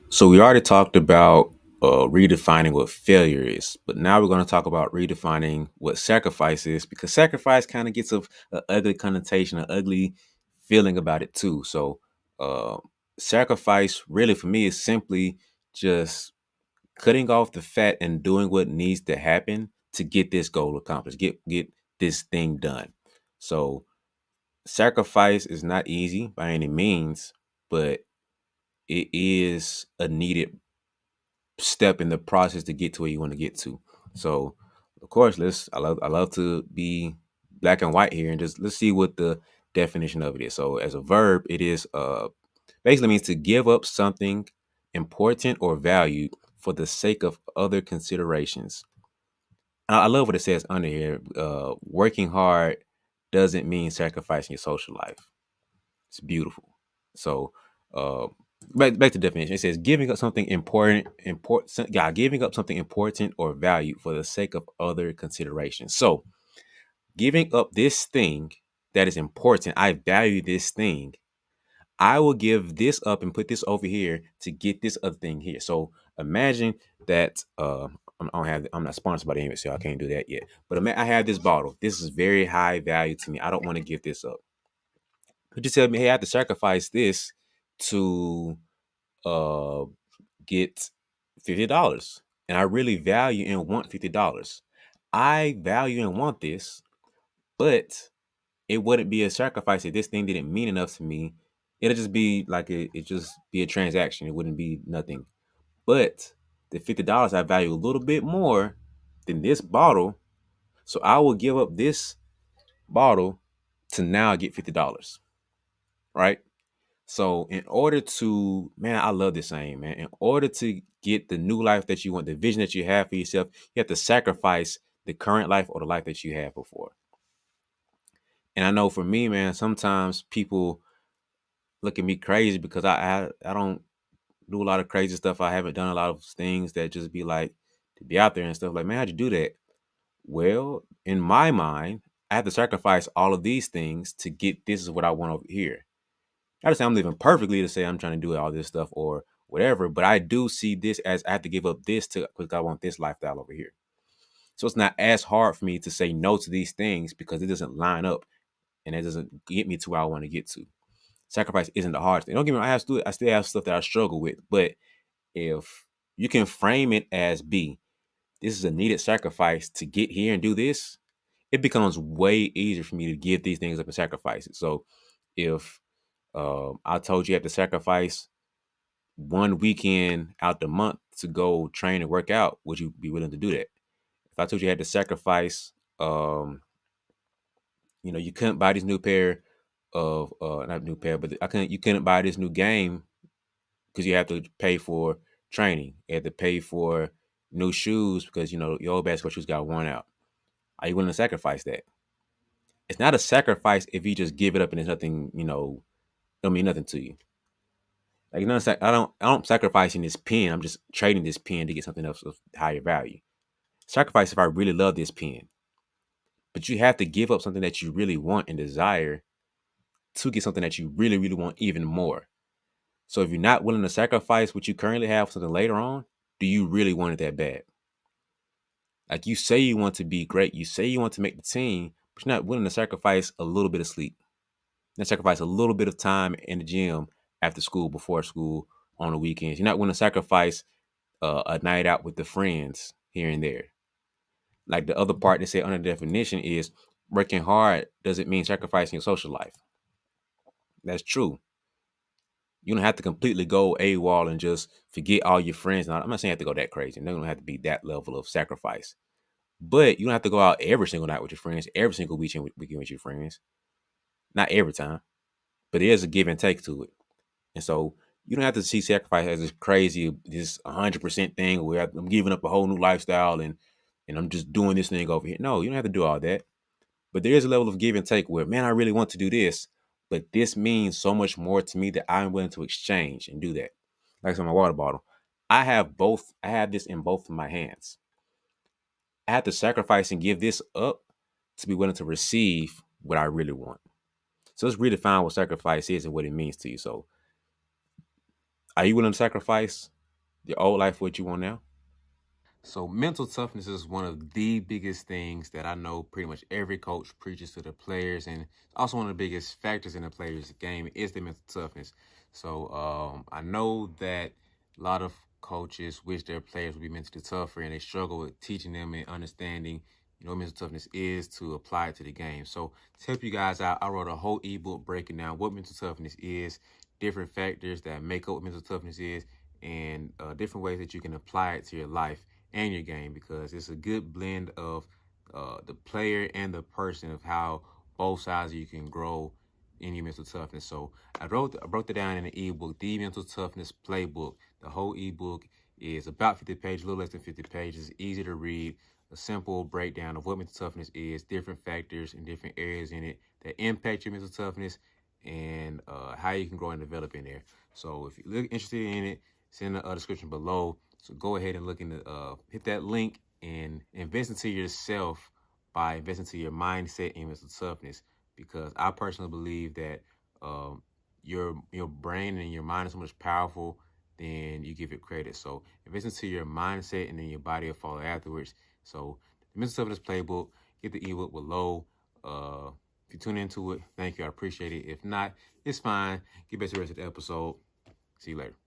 So we already talked about redefining what failure is, but now we're going to talk about redefining what sacrifice is because sacrifice kind of gets a ugly connotation, an ugly feeling about it too. So uh, sacrifice really for me is simply just cutting off the fat and doing what needs to happen to get this goal accomplished, get this thing done. So sacrifice is not easy by any means, but it is a needed step in the process to get to where you want to get to. So, of course, I love to be black and white here and just let's see what the definition of it is. So, as a verb, it is basically means to give up something important or valued for the sake of other considerations. I love what it says under here. Working hard doesn't mean sacrificing your social life. It's beautiful. So, uh, back to definition. It says giving up something important, yeah, giving up something important or valued for the sake of other considerations. So, giving up this thing that is important, I value this thing. I will give this up and put this over here to get this other thing here. So, imagine that I'm not sponsored by the image, so I can't do that yet. But I have this bottle. This is very high value to me. I don't want to give this up. Could you tell me, hey, I have to sacrifice this to uh get $50? And I really value and want $50. I value and want this, but it wouldn't be a sacrifice if this thing didn't mean enough to me. It'll just be like it just be a transaction. It wouldn't be nothing. But the $50 I value a little bit more than this bottle. So I will give up this bottle to now get $50. Right? So in order to, man, I love this saying, man. In order to get the new life that you want, the vision that you have for yourself, you have to sacrifice the current life or the life that you had before. And I know for me, man, sometimes people look at me crazy because I don't do a lot of crazy stuff. I haven't done a lot of things that just be like to be out there and stuff. Like, man, how'd you do that? Well, in my mind, I have to sacrifice all of these things to get this is what I want over here. Not to say I'm living perfectly to say I'm trying to do all this stuff or whatever, but I do see this as I have to give up this to because I want this lifestyle over here. So it's not as hard for me to say no to these things because it doesn't line up and it doesn't get me to where I want to get to. Sacrifice isn't the hardest thing. Don't get me wrong, I still have stuff that I struggle with, but if you can frame it as this is a needed sacrifice to get here and do this, it becomes way easier for me to give these things up and sacrifice it. So if I told you have to sacrifice one weekend out the month to go train and work out, would you be willing to do that? If I told you had to sacrifice, you couldn't buy this new pair of not new pair, but you couldn't buy this new game because you have to pay for training. You had to pay for new shoes because your old basketball shoes got worn out. Are you willing to sacrifice that? It's not a sacrifice if you just give it up and it's nothing, don't mean nothing to you. Like I don't sacrificing this pen. I'm just trading this pen to get something else of higher value. Sacrifice if I really love this pen. But you have to give up something that you really want and desire to get something that you really, really want even more. So if you're not willing to sacrifice what you currently have for something later on, do you really want it that bad? Like you say you want to be great, you say you want to make the team, but you're not willing to sacrifice a little bit of sleep. And sacrifice a little bit of time in the gym after school, before school, on the weekends. You're not willing to sacrifice a night out with the friends here and there. Like the other part they say under the definition is working hard doesn't mean sacrificing your social life. That's true. You don't have to completely go AWOL and just forget all your friends. Now, I'm not saying you have to go that crazy. They don't have to be that level of sacrifice. But you don't have to go out every single night with your friends, every single weekend with your friends. Not every time. But there's a give and take to it. And so you don't have to see sacrifice as this crazy, this 100% thing where I'm giving up a whole new lifestyle and I'm just doing this thing over here. No, you don't have to do all that. But there is a level of give and take where, man, I really want to do this, but this means so much more to me that I'm willing to exchange and do that. Like I said, my water bottle. I have both. I have this in both of my hands. I have to sacrifice and give this up to be willing to receive what I really want. So let's redefine what sacrifice is and what it means to you. So, are you willing to sacrifice the old life what you want now? So mental toughness is one of the biggest things that I know pretty much every coach preaches to the players, and also one of the biggest factors in the players' game is the mental toughness. So I know that a lot of coaches wish their players would be mentally tougher, and they struggle with teaching them and understanding, what mental toughness is to apply it to the game. So to help you guys out, I wrote a whole ebook breaking down what mental toughness is, different factors that make up what mental toughness is, and different ways that you can apply it to your life and your game, because it's a good blend of the player and the person, of how both sides of you can grow in your mental toughness. So I broke it down in an ebook, the Mental Toughness Playbook. The whole ebook is about 50 pages, a little less than 50 pages, easy to read, a simple breakdown of what mental toughness is, different factors and different areas in it that impact your mental toughness, and how you can grow and develop in there. So if you're interested in it, it's in the description below. So go ahead and look in the hit that link and invest into yourself by investing into your mindset and mental toughness. Because I personally believe that your brain and your mind is so much powerful than you give it credit. So invest into your mindset, and then your body will follow afterwards. So the Mental Toughness Playbook, get the ebook below. If you tune into it, thank you. I appreciate it. If not, it's fine. Get back to the rest of the episode. See you later.